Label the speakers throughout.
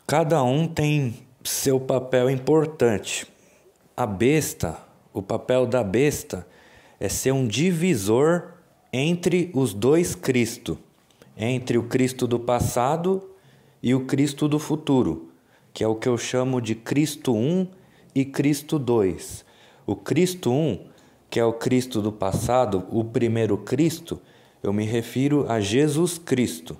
Speaker 1: Cada um tem seu papel importante. O papel da besta é ser um divisor entre os dois Cristo, entre o Cristo do passado e o Cristo do futuro, que é o que eu chamo de Cristo 1 e Cristo 2. O Cristo 1, que é o Cristo do passado, o primeiro Cristo, eu me refiro a Jesus Cristo,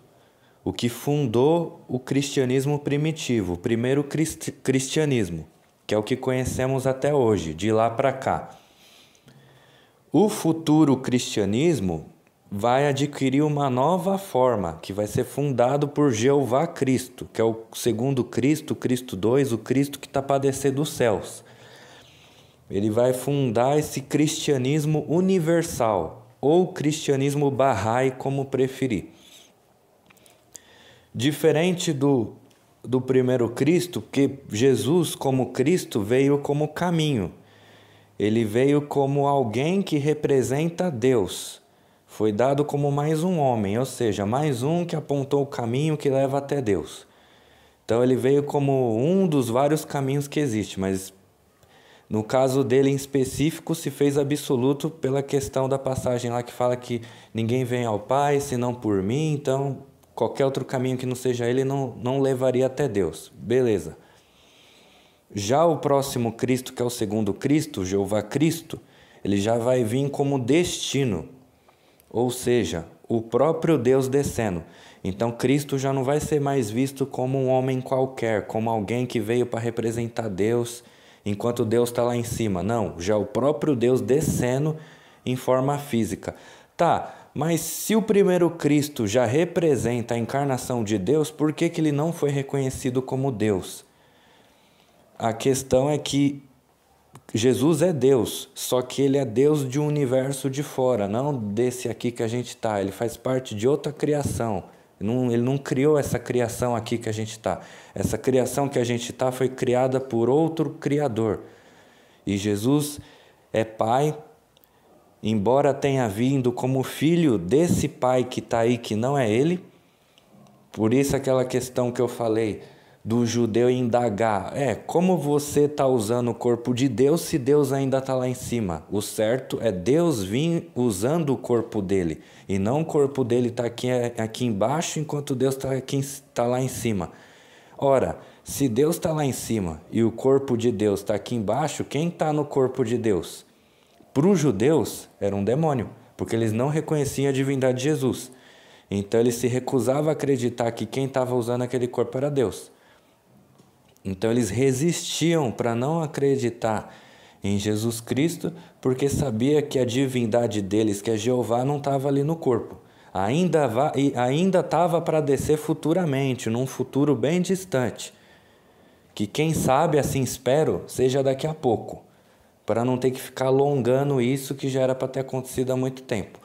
Speaker 1: o que fundou o cristianismo primitivo, o primeiro cristianismo, que é o que conhecemos até hoje, de lá para cá. O futuro cristianismo vai adquirir uma nova forma, que vai ser fundado por Jeová Cristo, que é o segundo Cristo, Cristo 2, o Cristo que está para descer dos céus. Ele vai fundar esse cristianismo universal, ou cristianismo Bahá'í, como preferir. Diferente do primeiro Cristo, porque Jesus, como Cristo, veio como caminho. Ele veio como alguém que representa Deus. Foi dado como mais um homem, ou seja, mais um que apontou o caminho que leva até Deus. Então ele veio como um dos vários caminhos que existe, mas no caso dele em específico se fez absoluto pela questão da passagem lá que fala que ninguém vem ao Pai senão por mim, então qualquer outro caminho que não seja ele não levaria até Deus. Beleza. Já o próximo Cristo, que é o segundo Cristo, Jeová Cristo, ele já vai vir como destino, ou seja, o próprio Deus descendo. Então Cristo já não vai ser mais visto como um homem qualquer, como alguém que veio para representar Deus, enquanto Deus está lá em cima. Não, já o próprio Deus descendo em forma física. Tá, mas se o primeiro Cristo já representa a encarnação de Deus, por que ele não foi reconhecido como Deus? A questão é que Jesus é Deus, só que ele é Deus de um universo de fora, não desse aqui que a gente está. Ele faz parte de outra criação. Ele não criou essa criação aqui que a gente está. Essa criação que a gente está foi criada por outro Criador. E Jesus é Pai, embora tenha vindo como filho desse Pai que está aí, que não é Ele. Por isso aquela questão que eu falei do judeu indagar, como você está usando o corpo de Deus se Deus ainda está lá em cima? O certo é Deus vir usando o corpo dele, e não o corpo dele está aqui embaixo enquanto Deus está lá em cima. Ora, se Deus está lá em cima e o corpo de Deus está aqui embaixo, quem está no corpo de Deus? Para os judeus era um demônio, porque eles não reconheciam a divindade de Jesus. Então eles se recusavam a acreditar que quem estava usando aquele corpo era Deus. Então eles resistiam para não acreditar em Jesus Cristo, porque sabia que a divindade deles, que é Jeová, não estava ali no corpo. Ainda estava para descer futuramente, num futuro bem distante. Que quem sabe, assim espero, seja daqui a pouco, para não ter que ficar alongando isso que já era para ter acontecido há muito tempo.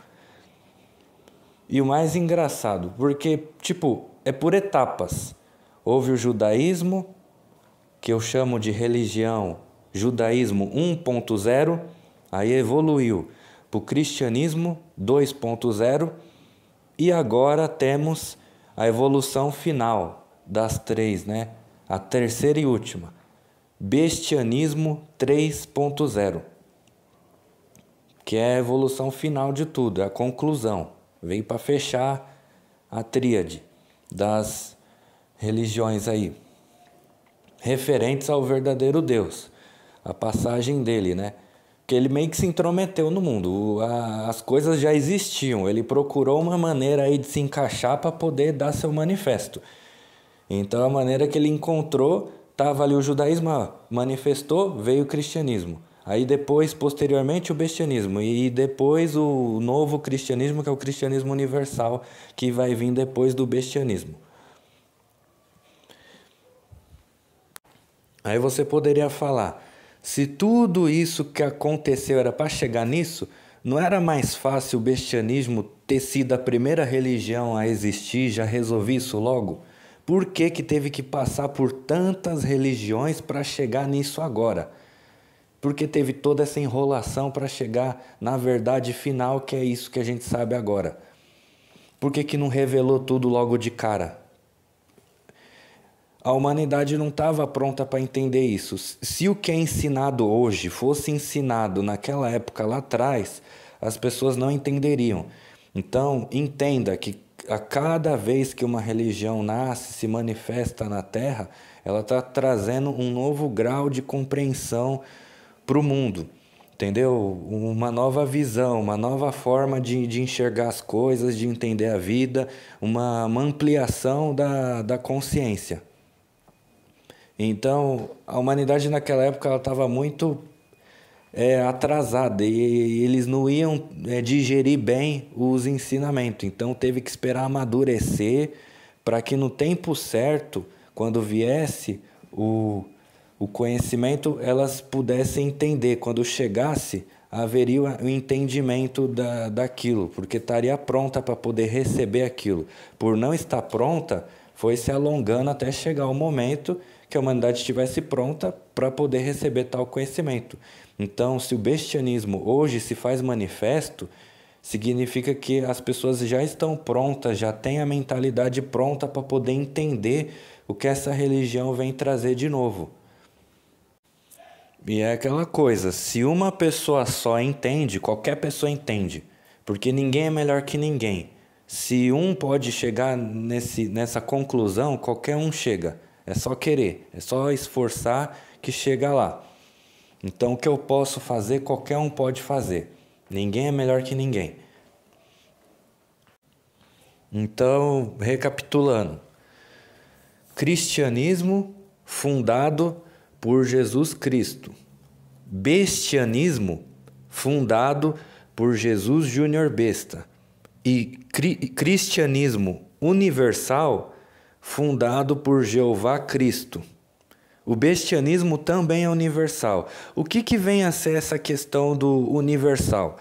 Speaker 1: E o mais engraçado, porque, é por etapas. Houve o judaísmo, que eu chamo de religião judaísmo 1.0, aí evoluiu para o cristianismo 2.0 e agora temos a evolução final das três, né? A terceira e última, bestianismo 3.0, que é a evolução final de tudo, é a conclusão, veio para fechar a tríade das religiões aí, referentes ao verdadeiro Deus, a passagem dele, né? Que ele meio que se intrometeu no mundo, as coisas já existiam, ele procurou uma maneira aí de se encaixar para poder dar seu manifesto. Então a maneira que ele encontrou, estava ali o judaísmo, manifestou, veio o cristianismo. Aí depois, posteriormente, o bestianismo, e depois o novo cristianismo, que é o cristianismo universal, que vai vir depois do bestianismo. Aí você poderia falar, se tudo isso que aconteceu era para chegar nisso, não era mais fácil o bestianismo ter sido a primeira religião a existir, já resolvi isso logo? Por que teve que passar por tantas religiões para chegar nisso agora? Por que teve toda essa enrolação para chegar na verdade final, que é isso que a gente sabe agora? Por que não revelou tudo logo de cara? a humanidade não estava pronta para entender isso. Se o que é ensinado hoje fosse ensinado naquela época lá atrás, as pessoas não entenderiam. Então, entenda que a cada vez que uma religião nasce, se manifesta na Terra, ela está trazendo um novo grau de compreensão para o mundo, entendeu? Uma nova visão, uma nova forma de enxergar as coisas, de entender a vida, uma ampliação da consciência. Então, a humanidade naquela época ela estava muito atrasada e eles não iam digerir bem os ensinamentos. Então, teve que esperar amadurecer para que no tempo certo, quando viesse o conhecimento, elas pudessem entender. Quando chegasse, haveria o entendimento daquilo, porque estaria pronta para poder receber aquilo. Por não estar pronta, foi se alongando até chegar o momento que a humanidade estivesse pronta para poder receber tal conhecimento. Então, se o bestianismo hoje se faz manifesto, significa que as pessoas já estão prontas, já têm a mentalidade pronta para poder entender o que essa religião vem trazer de novo. E é aquela coisa, se uma pessoa só entende, qualquer pessoa entende, porque ninguém é melhor que ninguém. Se um pode chegar nessa conclusão, qualquer um chega. É só querer, é só esforçar que chega lá. Então, o que eu posso fazer, qualquer um pode fazer. Ninguém é melhor que ninguém. Então, recapitulando. Cristianismo fundado por Jesus Cristo. Bestianismo fundado por Jesus Júnior Besta. E cristianismo universal fundado por Jeová Cristo. O bestianismo também é universal. O que vem a ser essa questão do universal?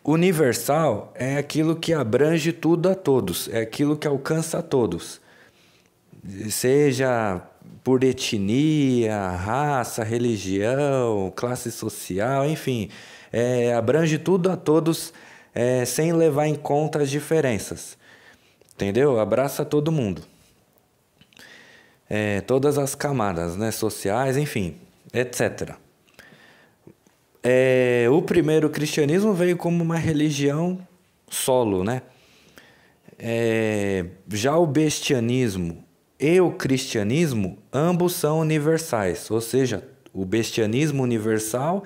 Speaker 1: Universal é aquilo que abrange tudo a todos, é aquilo que alcança a todos. Seja por etnia, raça, religião, classe social, enfim, abrange tudo a todos sem levar em conta as diferenças. Entendeu? Abraça todo mundo. Todas as camadas, né, sociais, enfim, etc. O primeiro cristianismo veio como uma religião solo, né? Já o bestianismo e o cristianismo, ambos são universais, ou seja, o bestianismo universal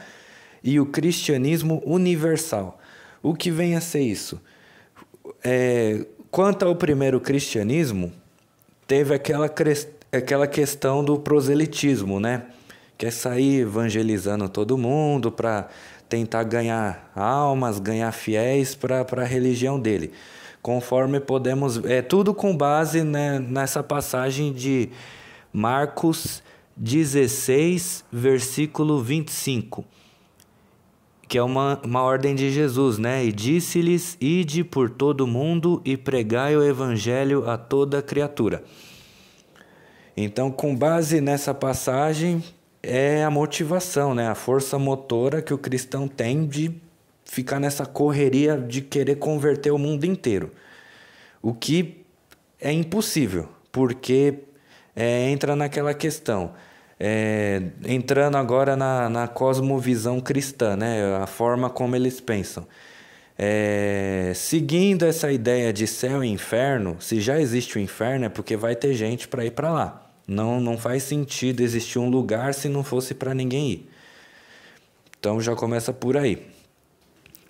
Speaker 1: e o cristianismo universal. O que vem a ser isso? Quanto ao primeiro cristianismo, teve aquela questão do proselitismo, né? Que é sair evangelizando todo mundo para tentar ganhar almas, ganhar fiéis para a religião dele. Conforme podemos... tudo com base, né, nessa passagem de Marcos 16, versículo 25. Que é uma ordem de Jesus, né? E disse-lhes, ide por todo o mundo e pregai o evangelho a toda criatura. Então, com base nessa passagem, é a motivação, né? A força motora que o cristão tem de ficar nessa correria de querer converter o mundo inteiro. O que é impossível, porque entra naquela questão... entrando agora na cosmovisão cristã, né? A forma como eles pensam. Seguindo essa ideia de céu e inferno, se já existe o inferno é porque vai ter gente para ir para lá. Não faz sentido existir um lugar se não fosse para ninguém ir. Então já começa por aí.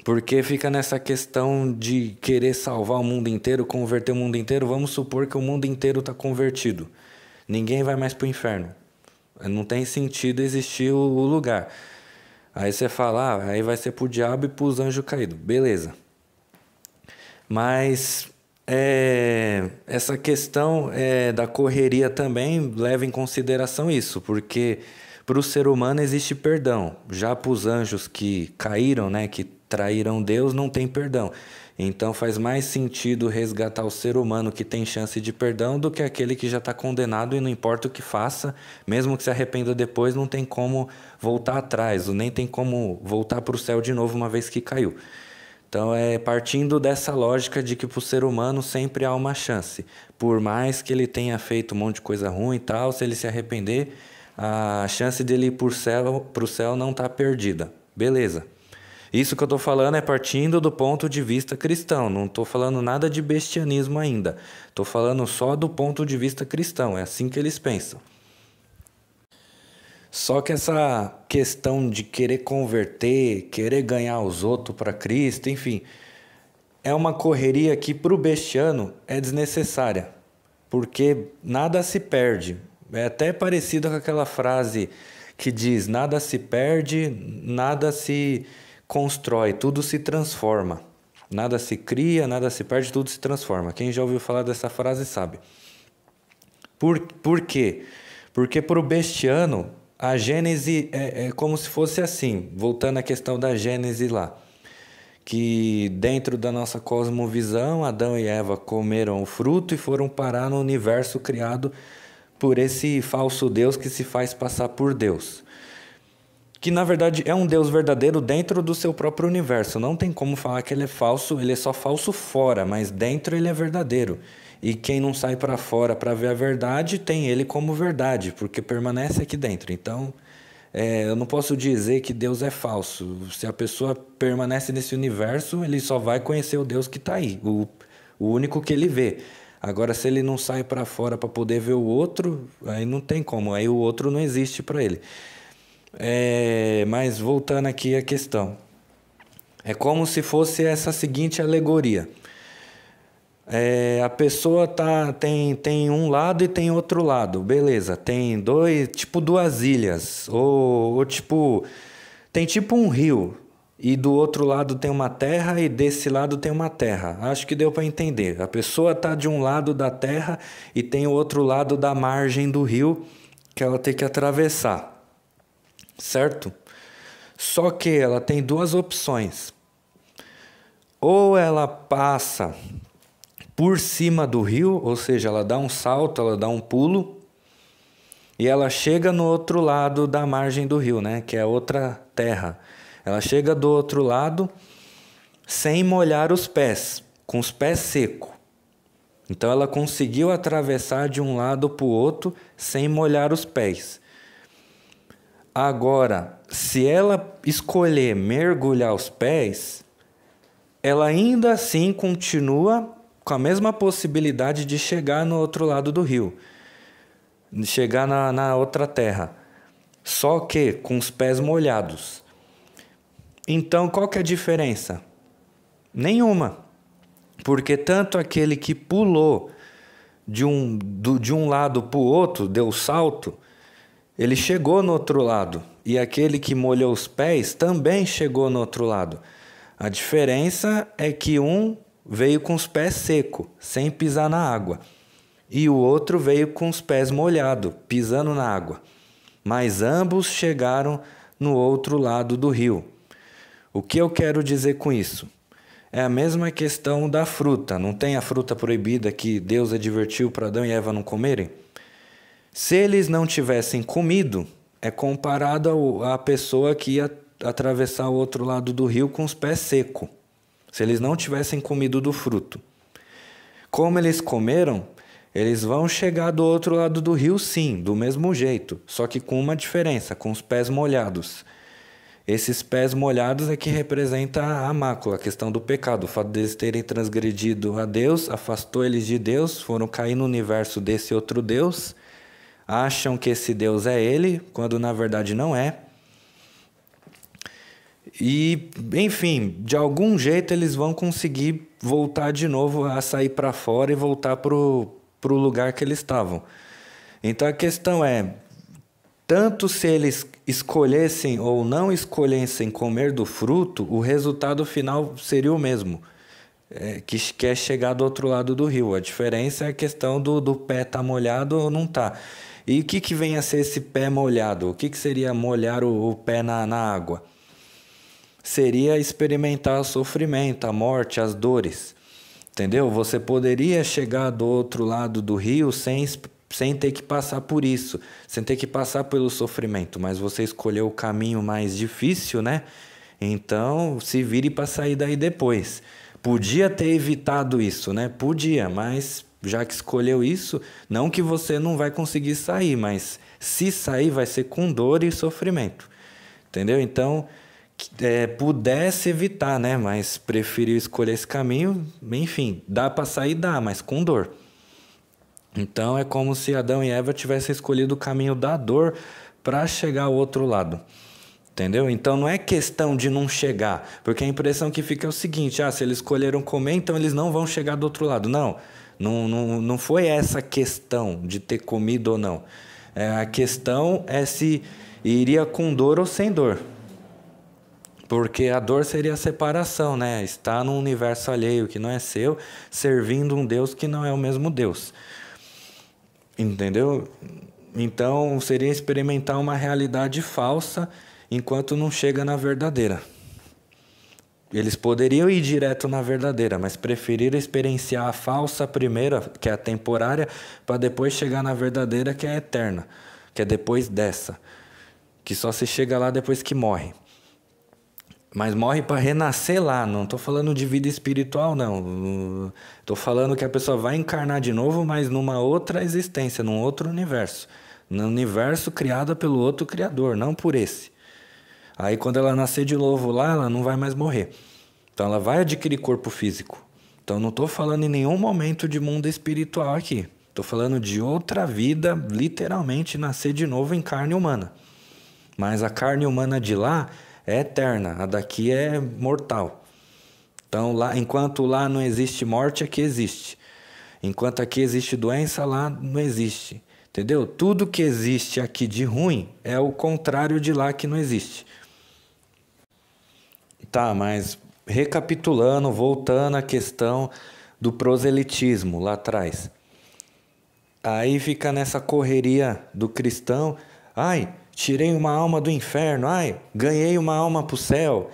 Speaker 1: Porque fica nessa questão de querer salvar o mundo inteiro, converter o mundo inteiro. Vamos supor que o mundo inteiro está convertido. Ninguém vai mais para o inferno. Não tem sentido existir o lugar. Aí você fala, aí vai ser pro diabo e pros anjos caídos. Beleza. Mas essa questão da correria também leva em consideração isso, porque para o ser humano existe perdão. Já para os anjos que caíram, né, que traíram Deus, não tem perdão. Então faz mais sentido resgatar o ser humano que tem chance de perdão do que aquele que já está condenado e não importa o que faça, mesmo que se arrependa depois, não tem como voltar atrás, nem tem como voltar para o céu de novo uma vez que caiu. Então é partindo dessa lógica de que para o ser humano sempre há uma chance. Por mais que ele tenha feito um monte de coisa ruim e tal, se ele se arrepender, a chance dele ir para o céu não está perdida. Beleza. Isso que eu estou falando é partindo do ponto de vista cristão. Não estou falando nada de bestianismo ainda. Estou falando só do ponto de vista cristão. É assim que eles pensam. Só que essa questão de querer converter, querer ganhar os outros para Cristo, enfim, é uma correria que para o bestiano é desnecessária, porque nada se perde. É até parecido com aquela frase que diz: nada se perde, nada se constrói, tudo se transforma. Nada se cria, nada se perde, tudo se transforma. Quem já ouviu falar dessa frase sabe. Por quê? Porque para o bestiano, a Gênese é como se fosse assim, voltando à questão da Gênese lá, que dentro da nossa cosmovisão, Adão e Eva comeram o fruto e foram parar no universo criado por esse falso Deus que se faz passar por Deus. Que na verdade é um Deus verdadeiro dentro do seu próprio universo. Não tem como falar que ele é falso, ele é só falso fora, mas dentro ele é verdadeiro. E quem não sai para fora para ver a verdade tem ele como verdade, porque permanece aqui dentro. Então, eu não posso dizer que Deus é falso. Se a pessoa permanece nesse universo, ele só vai conhecer o Deus que está aí, o único que ele vê. Agora, se ele não sai para fora para poder ver o outro, aí não tem como, aí o outro não existe para ele. Mas voltando aqui à questão, é como se fosse essa seguinte alegoria. A pessoa tem um lado e tem outro lado, beleza, tem duas ilhas, ou tipo, tem tipo um rio, e do outro lado tem uma terra e desse lado tem uma terra. Acho que deu para entender. A pessoa está de um lado da terra e tem o outro lado da margem do rio que ela tem que atravessar. Certo? Só que ela tem duas opções. Ou ela passa por cima do rio, ou seja, ela dá um salto, ela dá um pulo, e ela chega no outro lado da margem do rio, né? Que é outra terra. Ela chega do outro lado sem molhar os pés, com os pés secos. Então ela conseguiu atravessar de um lado para o outro sem molhar os pés. Agora, se ela escolher mergulhar os pés, ela ainda assim continua com a mesma possibilidade de chegar no outro lado do rio, de chegar na outra terra, só que com os pés molhados. Então, qual que é a diferença? Nenhuma, porque tanto aquele que pulou de um lado para o outro, deu salto, ele chegou no outro lado, e aquele que molhou os pés também chegou no outro lado. A diferença é que um veio com os pés secos, sem pisar na água, e o outro veio com os pés molhados, pisando na água. Mas ambos chegaram no outro lado do rio. O que eu quero dizer com isso? É a mesma questão da fruta. Não tem a fruta proibida que Deus advertiu para Adão e Eva não comerem? Se eles não tivessem comido, é comparado à pessoa que ia atravessar o outro lado do rio com os pés secos. Se eles não tivessem comido do fruto. Como eles comeram, eles vão chegar do outro lado do rio sim, do mesmo jeito, só que com uma diferença, com os pés molhados. Esses pés molhados é que representa a mácula, a questão do pecado. O fato deles terem transgredido a Deus, afastou eles de Deus, foram cair no universo desse outro Deus, acham que esse Deus é ele, quando na verdade não é. E, enfim, de algum jeito eles vão conseguir voltar de novo a sair para fora e voltar para o lugar que eles estavam. Então a questão é, tanto se eles escolhessem ou não escolhessem comer do fruto, o resultado final seria o mesmo, que é chegar do outro lado do rio. A diferença é a questão do pé estar molhado ou não estar. E o que vem a ser esse pé molhado? O que seria molhar o pé na água? Seria experimentar o sofrimento, a morte, as dores. Entendeu? Você poderia chegar do outro lado do rio sem ter que passar por isso, sem ter que passar pelo sofrimento, mas você escolheu o caminho mais difícil, né? Então, se vire para sair daí depois. Podia ter evitado isso, né? Podia, mas já que escolheu isso, não que você não vai conseguir sair, mas se sair vai ser com dor e sofrimento. Entendeu? Então, pudesse evitar, né? Mas preferiu escolher esse caminho. Enfim, dá para sair, dá, mas com dor. Então, é como se Adão e Eva tivessem escolhido o caminho da dor para chegar ao outro lado. Entendeu? Então não é questão de não chegar, porque a impressão que fica é o seguinte: se eles escolheram comer, então eles não vão chegar do outro lado. Não foi essa questão de ter comido ou não. A questão é se iria com dor ou sem dor. Porque a dor seria a separação, né? Estar num universo alheio que não é seu, servindo um Deus que não é o mesmo Deus. Entendeu? Então seria experimentar uma realidade falsa enquanto não chega na verdadeira. Eles poderiam ir direto na verdadeira, mas preferiram experienciar a falsa primeira, que é a temporária, para depois chegar na verdadeira, que é a eterna, que é depois dessa, que só se chega lá depois que morre. Mas morre para renascer lá, não estou falando de vida espiritual, não. Estou falando que a pessoa vai encarnar de novo, mas numa outra existência, num outro universo. Num universo criado pelo outro Criador, não por esse. Aí quando ela nascer de novo lá, ela não vai mais morrer. Então ela vai adquirir corpo físico. Então não estou falando em nenhum momento de mundo espiritual aqui. Estou falando de outra vida, literalmente nascer de novo em carne humana. Mas a carne humana de lá é eterna, a daqui é mortal. Então lá, enquanto lá não existe morte, aqui existe. Enquanto aqui existe doença, lá não existe. Entendeu? Tudo que existe aqui de ruim é o contrário de lá que não existe. Tá, mas recapitulando, voltando à questão do proselitismo lá atrás. Aí fica nessa correria do cristão. Ai, tirei uma alma do inferno. Ai, ganhei uma alma para o céu.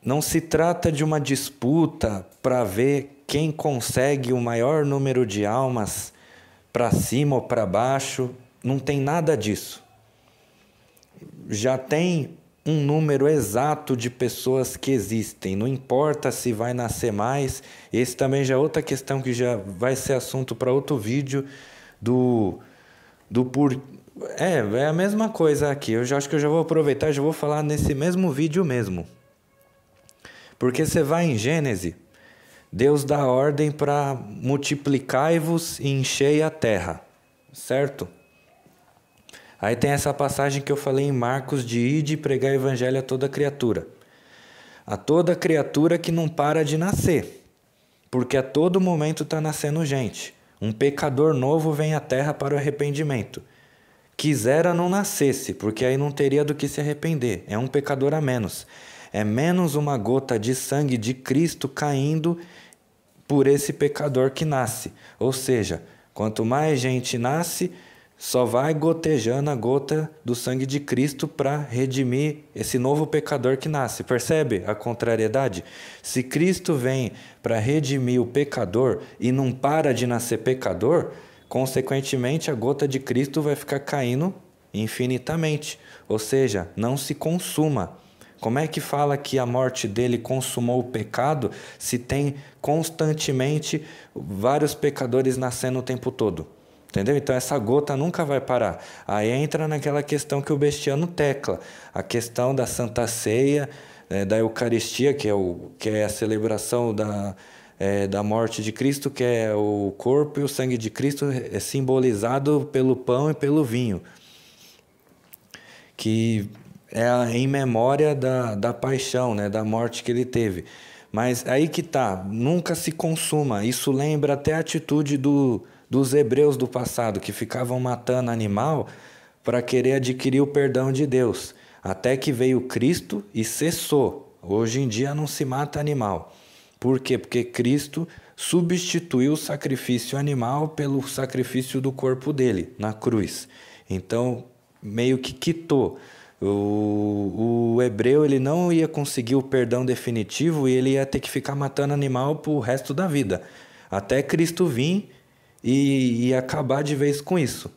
Speaker 1: Não se trata de uma disputa para ver quem consegue o maior número de almas para cima ou para baixo. Não tem nada disso. Já tem um número exato de pessoas que existem. Não importa se vai nascer mais. Esse também já é outra questão que já vai ser assunto para outro vídeo é a mesma coisa aqui. Eu já acho que eu já vou aproveitar e já vou falar nesse mesmo vídeo mesmo. Porque você vai em Gênesis, Deus dá ordem para multiplicai-vos e enchei a terra, certo? Aí tem essa passagem que eu falei em Marcos de ide e pregar o evangelho a toda criatura. A toda criatura que não para de nascer, porque a todo momento está nascendo gente. Um pecador novo vem à terra para o arrependimento. Quisera não nascesse, porque aí não teria do que se arrepender. É um pecador a menos. É menos uma gota de sangue de Cristo caindo por esse pecador que nasce. Ou seja, quanto mais gente nasce, só vai gotejando a gota do sangue de Cristo para redimir esse novo pecador que nasce. Percebe a contrariedade? Se Cristo vem para redimir o pecador e não para de nascer pecador, consequentemente a gota de Cristo vai ficar caindo infinitamente. Ou seja, não se consuma. Como é que fala que a morte dele consumou o pecado se tem constantemente vários pecadores nascendo o tempo todo? Entendeu? Então essa gota nunca vai parar. Aí entra naquela questão que o Bestiano tecla, a questão da Santa Ceia, da Eucaristia, que é a celebração da morte de Cristo, que é o corpo e o sangue de Cristo simbolizado pelo pão e pelo vinho, que é em memória da paixão, né, da morte que ele teve. Mas aí que tá, nunca se consuma. Isso lembra até a atitude dos hebreus do passado, que ficavam matando animal para querer adquirir o perdão de Deus. Até que veio Cristo e cessou. Hoje em dia não se mata animal. Por quê? Porque Cristo substituiu o sacrifício animal pelo sacrifício do corpo dele, na cruz. Então, meio que quitou. O hebreu ele não ia conseguir o perdão definitivo e ele ia ter que ficar matando animal para o resto da vida. Até Cristo vir e acabar de vez com isso.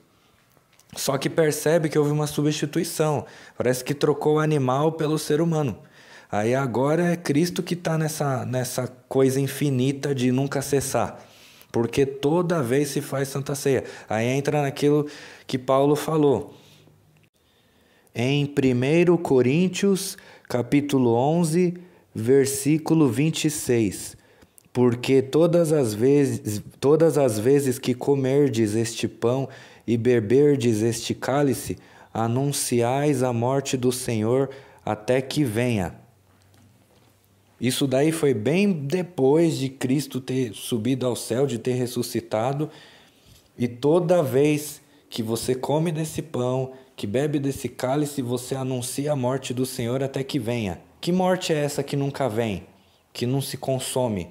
Speaker 1: Só que percebe que houve uma substituição. Parece que trocou o animal pelo ser humano. Aí agora é Cristo que está nessa coisa infinita de nunca cessar. Porque toda vez se faz Santa Ceia. Aí entra naquilo que Paulo falou. Em 1 Coríntios, capítulo 11, versículo 26. Porque todas as vezes que comerdes este pão e beberdes este cálice, anunciais a morte do Senhor até que venha. Isso daí foi bem depois de Cristo ter subido ao céu, de ter ressuscitado. E toda vez que você come desse pão, que bebe desse cálice, você anuncia a morte do Senhor até que venha. Que morte é essa que nunca vem? Que não se consome?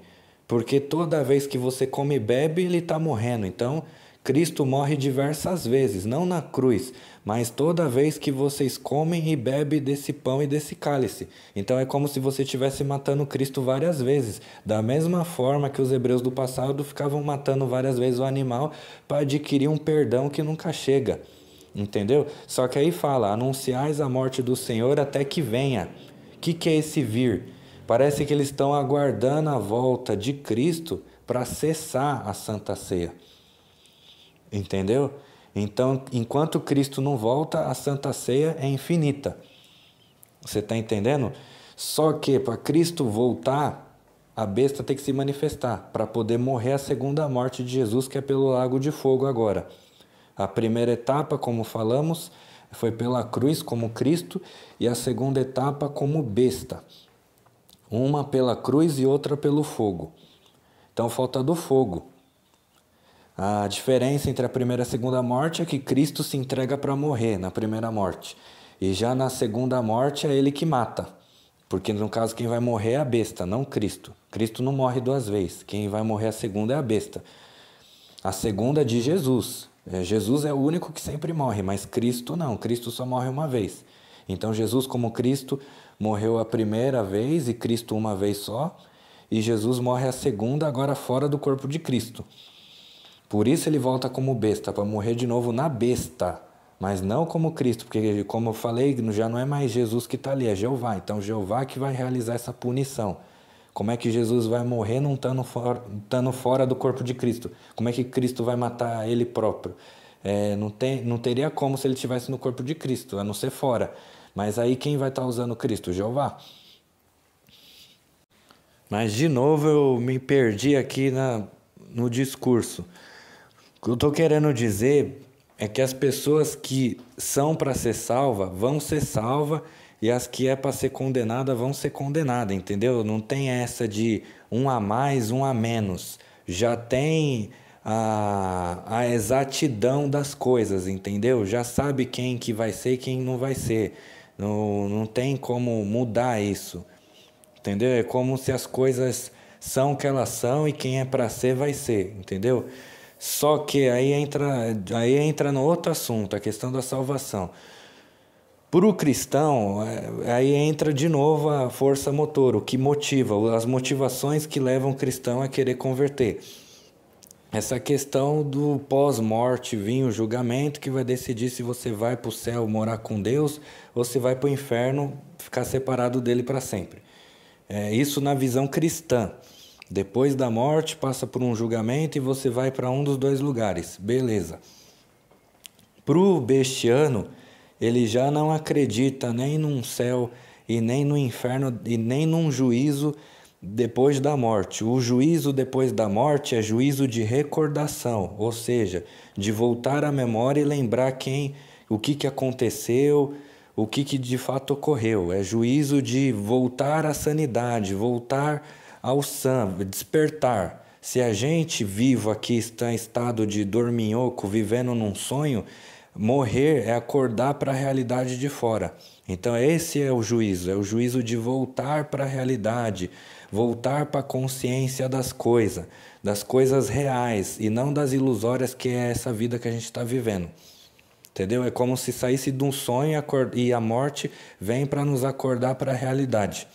Speaker 1: Porque toda vez que você come e bebe, ele está morrendo. Então, Cristo morre diversas vezes, não na cruz, mas toda vez que vocês comem e bebem desse pão e desse cálice. Então é como se você estivesse matando Cristo várias vezes. Da mesma forma que os hebreus do passado ficavam matando várias vezes o animal para adquirir um perdão que nunca chega. Entendeu? Só que aí fala, anunciais a morte do Senhor até que venha. O que é esse vir? Parece que eles estão aguardando a volta de Cristo para cessar a Santa Ceia. Entendeu? Então, enquanto Cristo não volta, a Santa Ceia é infinita. Você está entendendo? Só que para Cristo voltar, a besta tem que se manifestar para poder morrer a segunda morte de Jesus, que é pelo lago de fogo agora. A primeira etapa, como falamos, foi pela cruz como Cristo e a segunda etapa como besta. Uma pela cruz e outra pelo fogo. Então falta do fogo. A diferença entre a primeira e a segunda morte é que Cristo se entrega para morrer na primeira morte. E já na segunda morte é ele que mata. Porque no caso quem vai morrer é a besta, não Cristo. Cristo não morre duas vezes. Quem vai morrer a segunda é a besta. A segunda é de Jesus. Jesus é o único que sempre morre, mas Cristo não. Cristo só morre uma vez. Então Jesus, como Cristo, morreu a primeira vez e Cristo uma vez só. E Jesus morre a segunda, agora fora do corpo de Cristo. Por isso ele volta como besta, para morrer de novo na besta, mas não como Cristo, porque como eu falei, já não é mais Jesus que está ali, é Jeová. Então Jeová que vai realizar essa punição. Como é que Jesus vai morrer não estando fora do corpo de Cristo? Como é que Cristo vai matar ele próprio? Não teria como se ele estivesse no corpo de Cristo, a não ser fora. Mas aí quem vai estar usando Cristo? Jeová. Mas de novo eu me perdi aqui no discurso. O que eu estou querendo dizer é que as pessoas que são para ser salva vão ser salvas e as que é para ser condenada vão ser condenadas, entendeu? Não tem essa de um a mais, um a menos. Já tem a exatidão das coisas, entendeu? Já sabe quem que vai ser e quem não vai ser. Não tem como mudar isso, entendeu? É como se as coisas são o que elas são e quem é para ser vai ser, entendeu? Só que aí entra no outro assunto, a questão da salvação. Para o cristão, aí entra de novo a força motor, o que motiva, as motivações que levam o cristão a querer converter. Essa questão do pós-morte vir o julgamento que vai decidir se você vai para o céu morar com Deus ou se vai para o inferno ficar separado dele para sempre. Isso na visão cristã. Depois da morte, passa por um julgamento e você vai para um dos dois lugares. Beleza. Para o bestiano, ele já não acredita nem num céu e nem no inferno e nem num juízo depois da morte. O juízo depois da morte é juízo de recordação, ou seja, de voltar à memória e lembrar o que aconteceu, o que de fato ocorreu. É juízo de voltar à sanidade, voltar ao samba, despertar. Se a gente vivo aqui está em estado de dorminhoco, vivendo num sonho, morrer é acordar para a realidade de fora. Então esse é o juízo de voltar para a realidade, voltar para a consciência das coisas reais e não das ilusórias que é essa vida que a gente está vivendo. Entendeu? É como se saísse de um sonho e a morte vem para nos acordar para a realidade.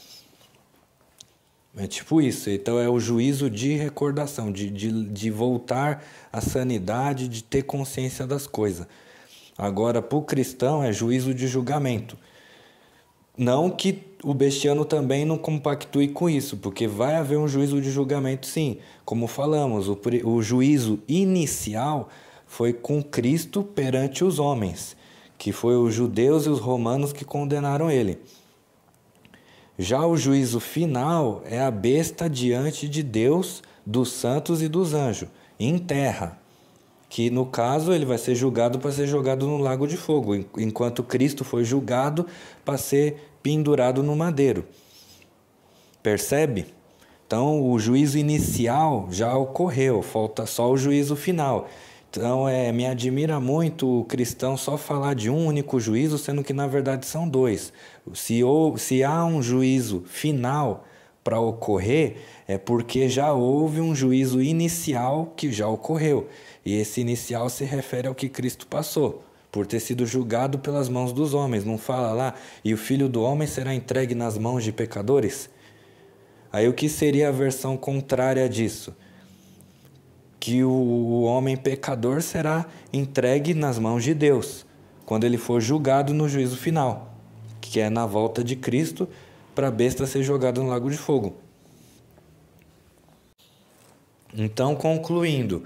Speaker 1: É tipo isso, então é o juízo de recordação, de voltar à sanidade, de ter consciência das coisas. Agora, para o cristão, é juízo de julgamento. Não que o bestiano também não compactue com isso, porque vai haver um juízo de julgamento, sim. Como falamos, o juízo inicial foi com Cristo perante os homens, que foi os judeus e os romanos que condenaram ele. Já o juízo final é a besta diante de Deus, dos santos e dos anjos, em terra. Que no caso ele vai ser julgado para ser jogado no lago de fogo, enquanto Cristo foi julgado para ser pendurado no madeiro. Percebe? Então o juízo inicial já ocorreu, falta só o juízo final. Então me admira muito o cristão só falar de um único juízo, sendo que na verdade são dois. Se há um juízo final para ocorrer, é porque já houve um juízo inicial que já ocorreu. E esse inicial se refere ao que Cristo passou, por ter sido julgado pelas mãos dos homens. Não fala lá, e o Filho do Homem será entregue nas mãos de pecadores? Aí o que seria a versão contrária disso? Que o homem pecador será entregue nas mãos de Deus, quando ele for julgado no juízo final, que é na volta de Cristo, para a besta ser jogada no lago de fogo. Então, concluindo,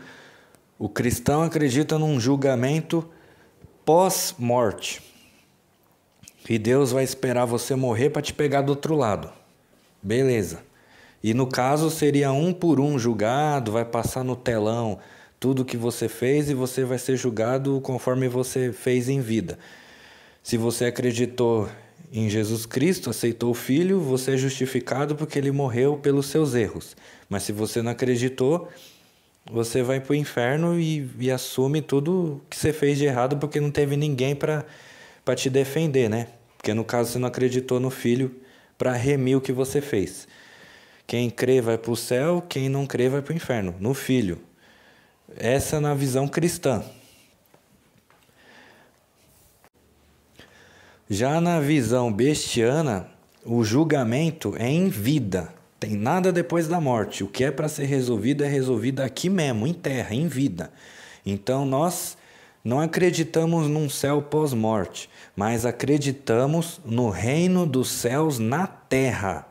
Speaker 1: o cristão acredita num julgamento pós-morte. E Deus vai esperar você morrer para te pegar do outro lado. Beleza. E no caso seria um por um julgado, vai passar no telão tudo que você fez e você vai ser julgado conforme você fez em vida. Se você acreditou em Jesus Cristo, aceitou o Filho, você é justificado porque ele morreu pelos seus erros. Mas se você não acreditou, você vai para o inferno e assume tudo que você fez de errado porque não teve ninguém para te defender, né? Porque no caso você não acreditou no Filho para remir o que você fez. Quem crê vai para o céu, quem não crê vai para o inferno, no Filho. Essa na visão cristã. Já na visão bestiana, o julgamento é em vida. Tem nada depois da morte. O que é para ser resolvido é resolvido aqui mesmo, em terra, em vida. Então nós não acreditamos num céu pós-morte, mas acreditamos no reino dos céus na terra.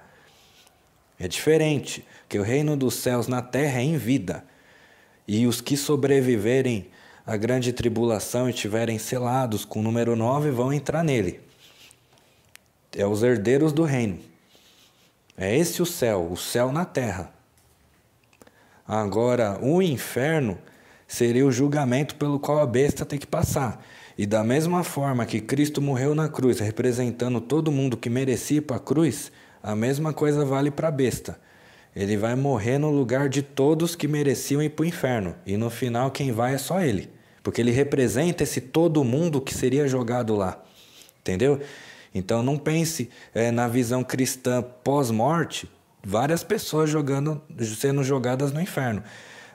Speaker 1: É diferente, porque o reino dos céus na terra é em vida. E os que sobreviverem à grande tribulação e estiverem selados com o número 9 vão entrar nele. É os herdeiros do reino. É esse o céu na terra. Agora, o inferno seria o julgamento pelo qual a besta tem que passar. E da mesma forma que Cristo morreu na cruz, representando todo mundo que merecia ir para a cruz, a mesma coisa vale para a besta. Ele vai morrer no lugar de todos que mereciam ir para o inferno. E no final quem vai é só ele. Porque ele representa esse todo mundo que seria jogado lá. Entendeu? Então não pense na visão cristã pós-morte, várias pessoas sendo jogadas no inferno.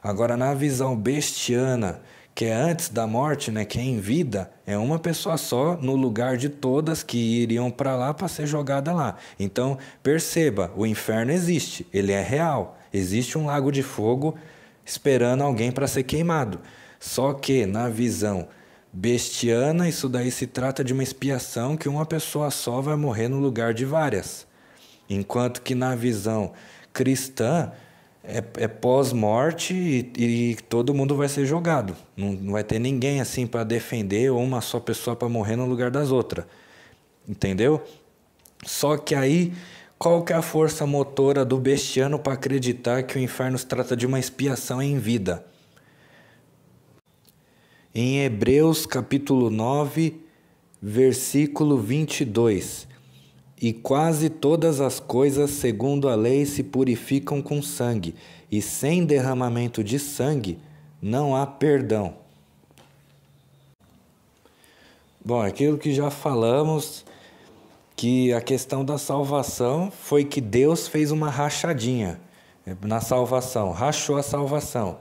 Speaker 1: Agora na visão bestiana, que é antes da morte, né, que é em vida, é uma pessoa só no lugar de todas que iriam para lá para ser jogada lá. Então perceba, o inferno existe, ele é real. Existe um lago de fogo esperando alguém para ser queimado. Só que na visão bestiana, isso daí se trata de uma expiação que uma pessoa só vai morrer no lugar de várias. Enquanto que na visão cristã é pós-morte e todo mundo vai ser jogado. Não vai ter ninguém assim para defender ou uma só pessoa para morrer no lugar das outras. Entendeu? Só que aí, qual que é a força motora do bestiano para acreditar que o inferno se trata de uma expiação em vida? Em Hebreus capítulo 9, versículo 22. E quase todas as coisas, segundo a lei, se purificam com sangue, e sem derramamento de sangue não há perdão. Bom, aquilo que já falamos, que a questão da salvação foi que Deus fez uma rachadinha na salvação, rachou a salvação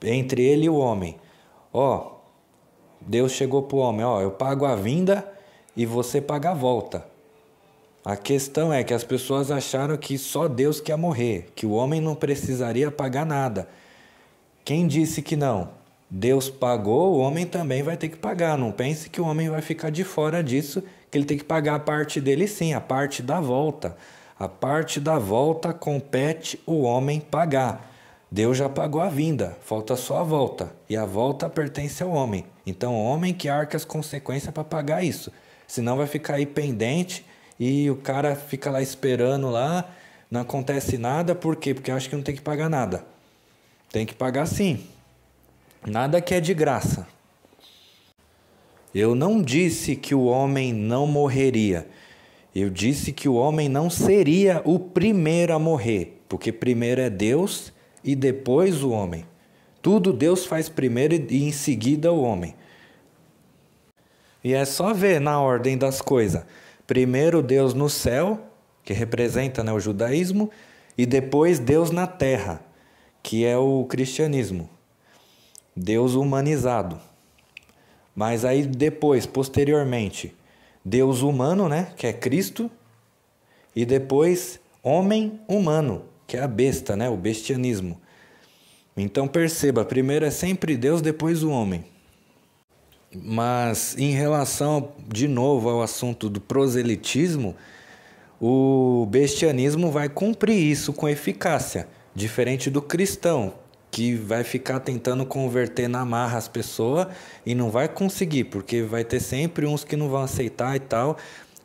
Speaker 1: entre ele e o homem. Deus chegou para o homem, eu pago a vinda e você paga a volta. A questão é que as pessoas acharam que só Deus quer morrer, que o homem não precisaria pagar nada. Quem disse que não? Deus pagou, o homem também vai ter que pagar. Não pense que o homem vai ficar de fora disso, que ele tem que pagar a parte dele sim, a parte da volta. A parte da volta compete o homem pagar. Deus já pagou a vinda, falta só a volta. E a volta pertence ao homem. Então o homem que arca as consequências para pagar isso. Senão vai ficar aí pendente e o cara fica lá esperando lá, não acontece nada. Por quê? Porque acha que não tem que pagar nada. Tem que pagar sim. Nada que é de graça. Eu não disse que o homem não morreria. Eu disse que o homem não seria o primeiro a morrer, porque primeiro é Deus e depois o homem. Tudo Deus faz primeiro e em seguida o homem. E é só ver na ordem das coisas. Primeiro Deus no céu, que representa, né, o judaísmo, e depois Deus na terra, que é o cristianismo. Deus humanizado. Mas aí depois, posteriormente, Deus humano, né, que é Cristo, e depois homem humano, que é a besta, né, o bestianismo. Então perceba, primeiro é sempre Deus, depois o homem. Mas em relação, de novo, ao assunto do proselitismo, o bestianismo vai cumprir isso com eficácia, diferente do cristão, que vai ficar tentando converter na marra as pessoas e não vai conseguir, porque vai ter sempre uns que não vão aceitar e tal.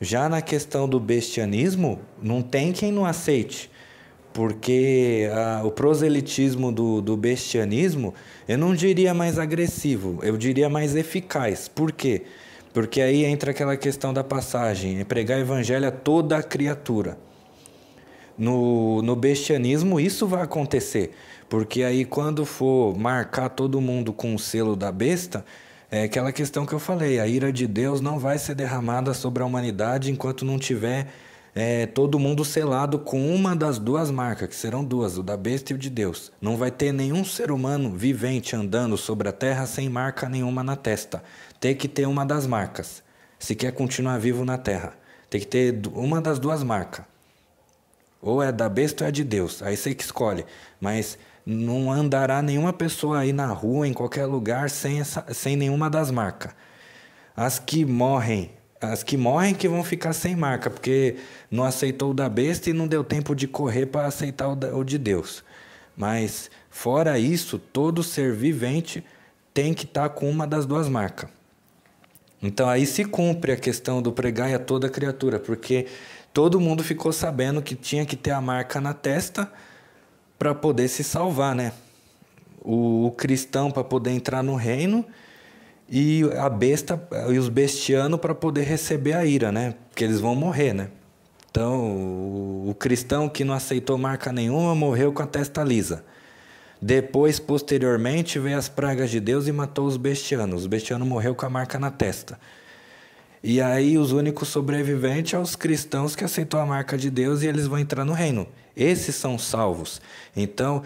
Speaker 1: Já na questão do bestianismo, não tem quem não aceite, porque o proselitismo do bestianismo, eu não diria mais agressivo, eu diria mais eficaz. Por quê? Porque aí entra aquela questão da passagem, é pregar evangelho a toda a criatura. No bestianismo isso vai acontecer, porque aí quando for marcar todo mundo com o selo da besta, é aquela questão que eu falei, a ira de Deus não vai ser derramada sobre a humanidade enquanto não tiver todo mundo selado com uma das duas marcas, que serão duas, o da besta e o de Deus. Não vai ter nenhum ser humano vivente andando sobre a terra sem marca nenhuma na testa. Tem que ter uma das marcas, se quer continuar vivo na terra. Tem que ter uma das duas marcas. Ou é da besta ou é de Deus. Aí você que escolhe. Mas não andará nenhuma pessoa aí na rua, em qualquer lugar, sem nenhuma das marcas. As que morrem que vão ficar sem marca, porque não aceitou o da besta e não deu tempo de correr para aceitar o de Deus. Mas, fora isso, todo ser vivente tem que estar com uma das duas marcas. Então aí se cumpre a questão do pregai a toda criatura, porque todo mundo ficou sabendo que tinha que ter a marca na testa para poder se salvar, né? O cristão para poder entrar no reino e a besta e os bestianos para poder receber a ira, né? Porque eles vão morrer, né? Então, o cristão que não aceitou marca nenhuma morreu com a testa lisa. Depois, posteriormente, veio as pragas de Deus e matou os bestianos. Os bestianos morreu com a marca na testa. E aí os únicos sobreviventes são os cristãos que aceitou a marca de Deus e eles vão entrar no reino. Esses são salvos. Então,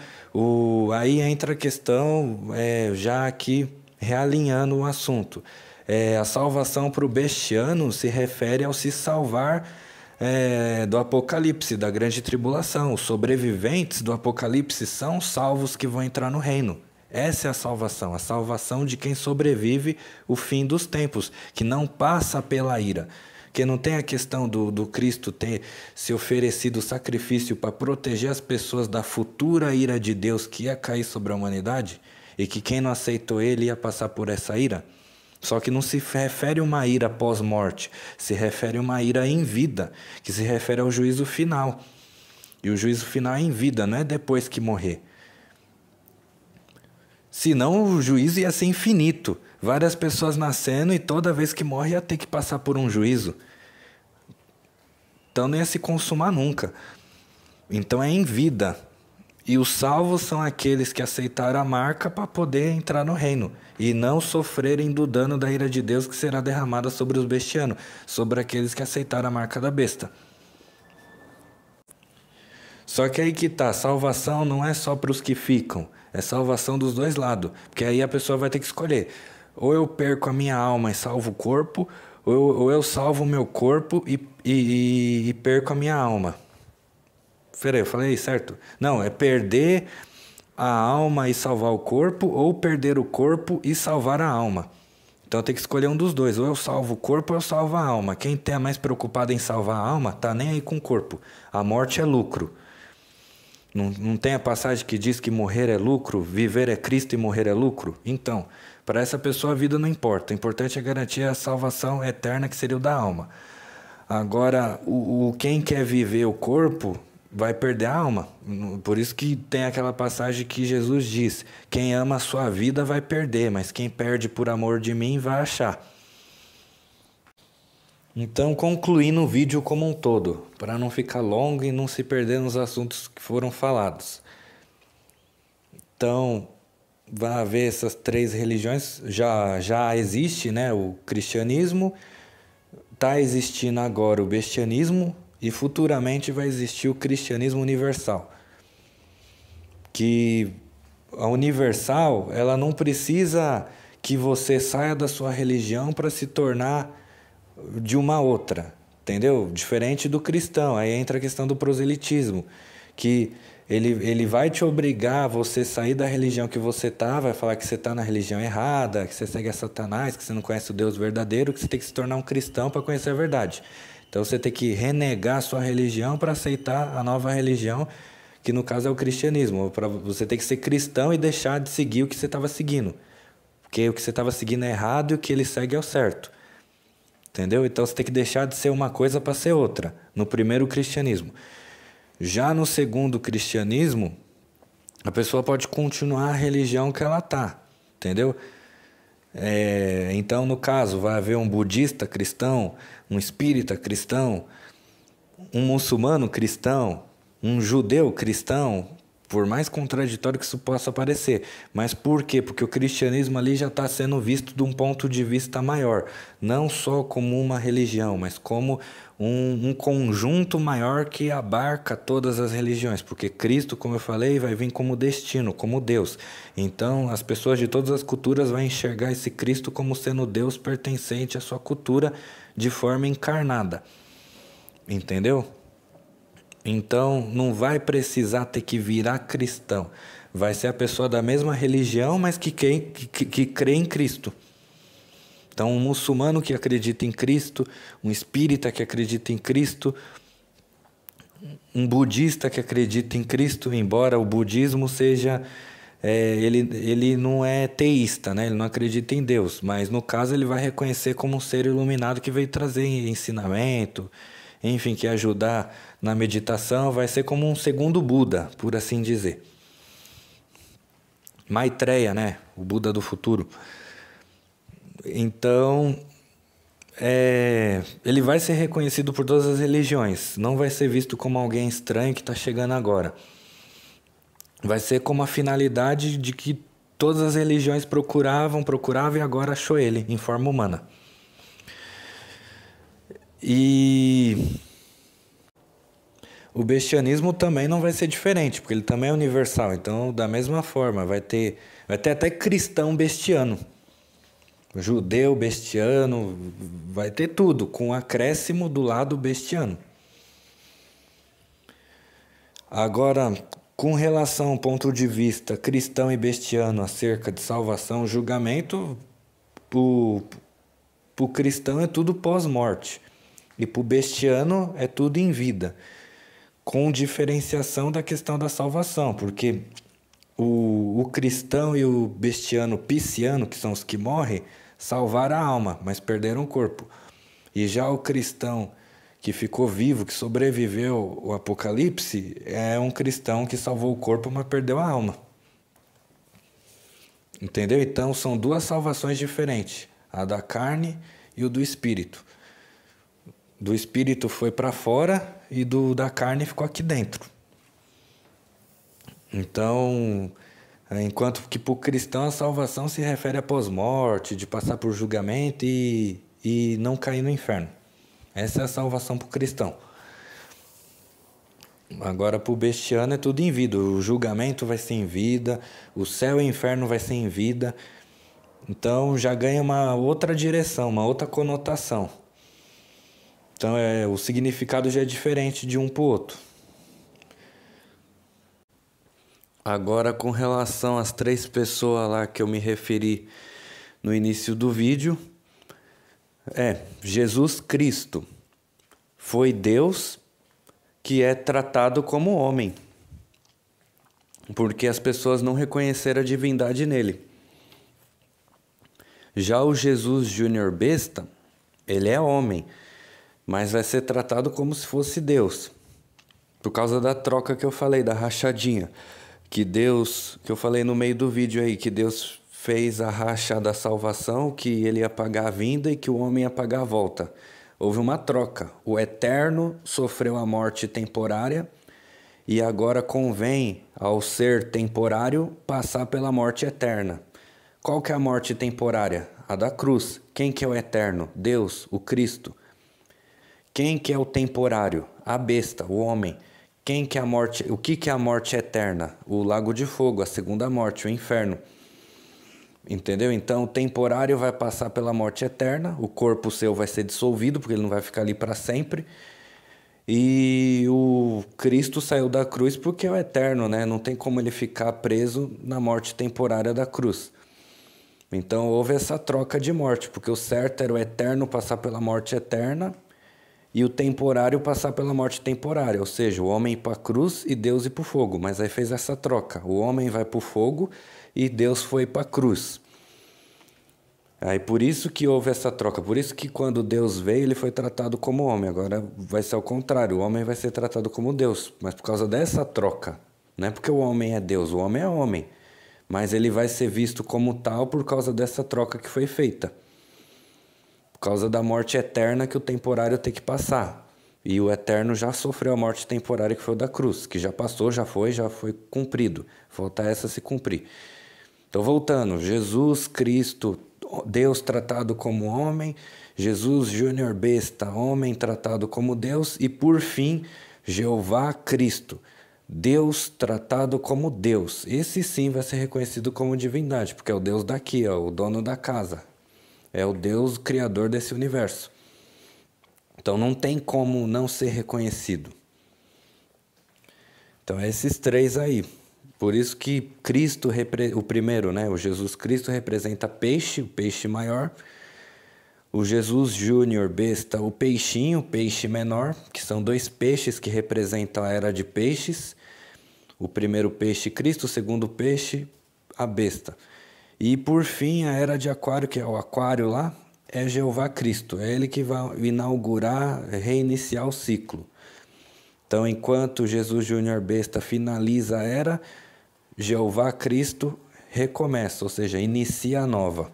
Speaker 1: aí entra a questão, já aqui realinhando o assunto. A salvação para o bestiano se refere ao se salvar do Apocalipse, da grande tribulação. Os sobreviventes do Apocalipse são salvos que vão entrar no reino. Essa é a salvação de quem sobrevive o fim dos tempos, que não passa pela ira. Que não tem a questão do Cristo ter se oferecido sacrifício para proteger as pessoas da futura ira de Deus que ia cair sobre a humanidade, e que quem não aceitou ele ia passar por essa ira. Só que não se refere a uma ira pós-morte, se refere a uma ira em vida, que se refere ao juízo final. E o juízo final é em vida, não é depois que morrer. Senão o juízo ia ser infinito. Várias pessoas nascendo e toda vez que morre ia ter que passar por um juízo. Então não ia se consumar nunca. Então é em vida. E os salvos são aqueles que aceitaram a marca para poder entrar no reino e não sofrerem do dano da ira de Deus que será derramada sobre os bestianos, sobre aqueles que aceitaram a marca da besta. Só que aí que tá, salvação não é só para os que ficam, é salvação dos dois lados, porque aí a pessoa vai ter que escolher, ou eu perco a minha alma e salvo o corpo, ou eu salvo o meu corpo e perco a minha alma. Peraí, eu falei certo? Não, é perder a alma e salvar o corpo, ou perder o corpo e salvar a alma. Então tem que escolher um dos dois. Ou eu salvo o corpo ou eu salvo a alma. Quem tá mais preocupado em salvar a alma, tá nem aí com o corpo. A morte é lucro. Não tem a passagem que diz que morrer é lucro, viver é Cristo e morrer é lucro? Então, para essa pessoa a vida não importa. O importante é garantir a salvação eterna, que seria o da alma. Agora, quem quer viver o corpo vai perder a alma. Por isso que tem aquela passagem que Jesus diz: quem ama a sua vida vai perder, mas quem perde por amor de mim vai achar. Então, concluindo o vídeo como um todo, para não ficar longo e não se perder nos assuntos que foram falados. Então, vai haver essas três religiões, já existe, né, o cristianismo, está existindo agora o bestianismo e futuramente vai existir o cristianismo universal. Que a universal, ela não precisa que você saia da sua religião para se tornar de uma outra, entendeu? Diferente do cristão, aí entra a questão do proselitismo, que ele vai te obrigar a você sair da religião que você está, vai falar que você está na religião errada, que você segue a Satanás, que você não conhece o Deus verdadeiro, que você tem que se tornar um cristão para conhecer a verdade. Então você tem que renegar a sua religião para aceitar a nova religião, que no caso é o cristianismo. Você tem que ser cristão e deixar de seguir o que você estava seguindo, porque o que você estava seguindo é errado e o que ele segue é o certo. Entendeu? Então você tem que deixar de ser uma coisa para ser outra, no primeiro cristianismo. Já no segundo cristianismo, a pessoa pode continuar a religião que ela tá, entendeu? Então, no caso, vai haver um budista cristão, um espírita cristão, um muçulmano cristão, um judeu cristão, por mais contraditório que isso possa parecer. Mas por quê? Porque o cristianismo ali já está sendo visto de um ponto de vista maior. Não só como uma religião, mas como um conjunto maior que abarca todas as religiões. Porque Cristo, como eu falei, vai vir como destino, como Deus. Então as pessoas de todas as culturas vão enxergar esse Cristo como sendo Deus pertencente à sua cultura de forma encarnada. Entendeu? Então, não vai precisar ter que virar cristão. Vai ser a pessoa da mesma religião, mas que crê em Cristo. Então, um muçulmano que acredita em Cristo, um espírita que acredita em Cristo, um budista que acredita em Cristo, embora o budismo seja... ele não é teísta, né? Ele não acredita em Deus, mas no caso ele vai reconhecer como um ser iluminado que veio trazer ensinamento, enfim, que ajudar na meditação, vai ser como um segundo Buda, por assim dizer. Maitreya, né? O Buda do futuro. Então, ele vai ser reconhecido por todas as religiões, não vai ser visto como alguém estranho que está chegando agora. Vai ser como a finalidade de que todas as religiões procuravam e agora achou ele, em forma humana. E o bestianismo também não vai ser diferente, porque ele também é universal. Então, da mesma forma, vai ter até cristão bestiano, judeu bestiano, vai ter tudo, com acréscimo do lado bestiano. Agora, com relação ao ponto de vista cristão e bestiano acerca de salvação, julgamento, pro cristão é tudo pós-morte. E pro bestiano é tudo em vida. Com diferenciação da questão da salvação, porque o cristão e o bestiano pisciano, que são os que morrem, salvaram a alma, mas perderam o corpo. E já o cristão que ficou vivo, que sobreviveu ao Apocalipse, é um cristão que salvou o corpo, mas perdeu a alma. Entendeu? Então são duas salvações diferentes, a da carne e o do espírito. Do espírito foi para fora e da carne ficou aqui dentro. Então, enquanto que para o cristão a salvação se refere a pós-morte, de passar por julgamento e não cair no inferno. Essa é a salvação para o cristão. Agora para o bestiano é tudo em vida. O julgamento vai ser em vida, o céu e o inferno vai ser em vida. Então já ganha uma outra direção, uma outra conotação. Então o significado já é diferente de um para o outro. Agora com relação às três pessoas lá que eu me referi no início do vídeo, Jesus Cristo foi Deus que é tratado como homem, porque as pessoas não reconheceram a divindade nele. Já o Jesus Júnior besta, ele é homem, mas vai ser tratado como se fosse Deus, por causa da troca que eu falei, da rachadinha, que eu falei no meio do vídeo aí, que Deus fez a racha da salvação, que ele ia pagar a vinda e que o homem ia pagar a volta. Houve uma troca. O eterno sofreu a morte temporária e agora convém ao ser temporário passar pela morte eterna. Qual que é a morte temporária? A da cruz. Quem que é o eterno? Deus, o Cristo. Quem que é o temporário? A besta, o homem. Quem que é a morte? O que é a morte eterna? O lago de fogo, a segunda morte, o inferno. Entendeu? Então, o temporário vai passar pela morte eterna, o corpo seu vai ser dissolvido, porque ele não vai ficar ali para sempre. E o Cristo saiu da cruz porque é o eterno, né? Não tem como ele ficar preso na morte temporária da cruz. Então, houve essa troca de morte, porque o certo era o eterno passar pela morte eterna e o temporário passar pela morte temporária, ou seja, o homem ir para a cruz e Deus ir para o fogo. Mas aí fez essa troca, o homem vai para o fogo e Deus foi para a cruz. Aí por isso que houve essa troca, por isso que quando Deus veio ele foi tratado como homem. Agora vai ser ao contrário, o homem vai ser tratado como Deus, mas por causa dessa troca. Não é porque o homem é Deus, o homem é homem, mas ele vai ser visto como tal por causa dessa troca que foi feita. Por causa da morte eterna que o temporário tem que passar. E o eterno já sofreu a morte temporária que foi o da cruz, que já passou, já foi cumprido. Falta essa se cumprir. Então, voltando, Jesus Cristo, Deus tratado como homem, Jesus Júnior besta, homem tratado como Deus, e por fim, Jeová Cristo, Deus tratado como Deus. Esse sim vai ser reconhecido como divindade, porque é o Deus daqui, é o dono da casa. É o Deus criador desse universo. Então não tem como não ser reconhecido. Então é esses três aí. Por isso que Cristo, o primeiro, né? O Jesus Cristo representa peixe, o peixe maior. O Jesus Júnior besta, o peixinho, o peixe menor, que são dois peixes que representam a era de peixes. O primeiro peixe Cristo, o segundo peixe a besta. E por fim, a era de Aquário, que é o Aquário lá, é Jeová Cristo. É ele que vai inaugurar, reiniciar o ciclo. Então, enquanto Jesus Júnior besta finaliza a era, Jeová Cristo recomeça, ou seja, inicia a nova.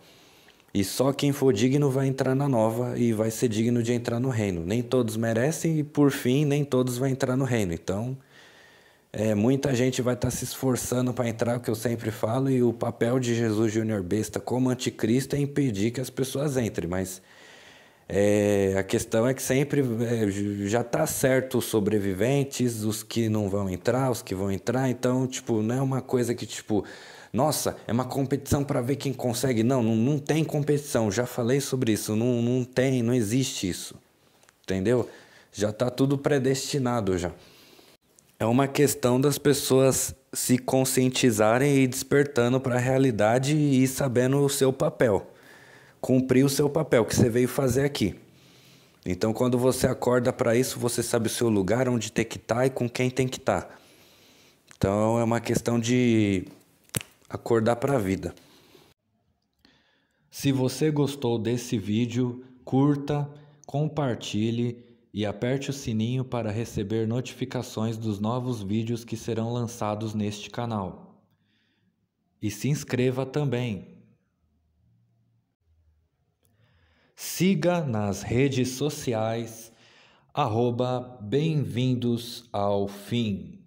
Speaker 1: E só quem for digno vai entrar na nova e vai ser digno de entrar no reino. Nem todos merecem e, por fim, nem todos vão entrar no reino. Então, muita gente vai estar se esforçando para entrar, o que eu sempre falo, e o papel de Jesus Júnior besta como anticristo é impedir que as pessoas entrem, mas a questão é que sempre já está certo os sobreviventes, os que não vão entrar, os que vão entrar, então, tipo, não é uma coisa que, tipo, nossa, é uma competição para ver quem consegue. Não tem competição, já falei sobre isso, não existe isso, entendeu? Já está tudo predestinado já. É uma questão das pessoas se conscientizarem e despertando para a realidade e sabendo o seu papel. Cumprir o seu papel que você veio fazer aqui. Então, quando você acorda para isso, você sabe o seu lugar, onde tem que estar e com quem tem que estar. Então, é uma questão de acordar para a vida. Se você gostou desse vídeo, curta, compartilhe e aperte o sininho para receber notificações dos novos vídeos que serão lançados neste canal. E se inscreva também. Siga nas redes sociais, @bem-vindos ao fim.